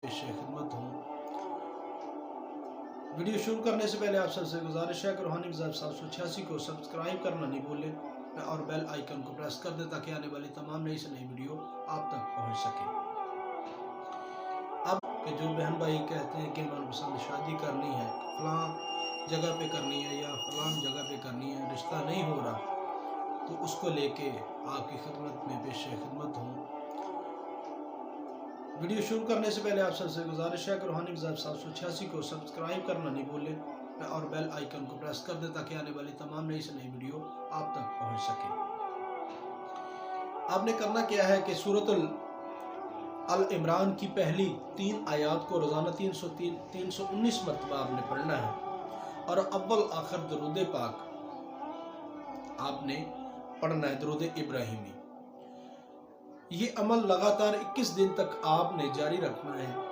पेश खिदमत हूँ। वीडियो शुरू करने से पहले आप सबसे गुजारिश है कि रूहानी मिज़ाज 786 को सब्सक्राइब करना नहीं भूलें और बेल आइकन को प्रेस कर दें ताकि आने वाली तमाम नई से नई वीडियो आप तक पहुँच सके। अब कि जो बहन भाई कहते हैं कि मनपसंद शादी करनी है, फलां जगह पे करनी है या फलां जगह पे करनी है, रिश्ता नहीं हो रहा, तो उसको लेके आपकी खिदमत में पेश खिदमत हूँ। वीडियो शुरू करने से पहले आप सबसे गुजारिश है कि रूहानी मिज़ाज 786 को सब्सक्राइब करना नहीं भूलें और बेल आइकन को प्रेस कर दें ताकि आने वाली तमाम नई से नई वीडियो आप तक पहुंच सके। आपने करना क्या है कि सूरत अल इमरान की पहली 3 आयात को रोज़ाना 319 मरतबा आपने पढ़ना है और अव्वल आखिर दरूद पाक आपने पढ़ना है, दरूद इब्राहिमी। ये अमल लगातार 21 दिन तक आपने जारी रखना है।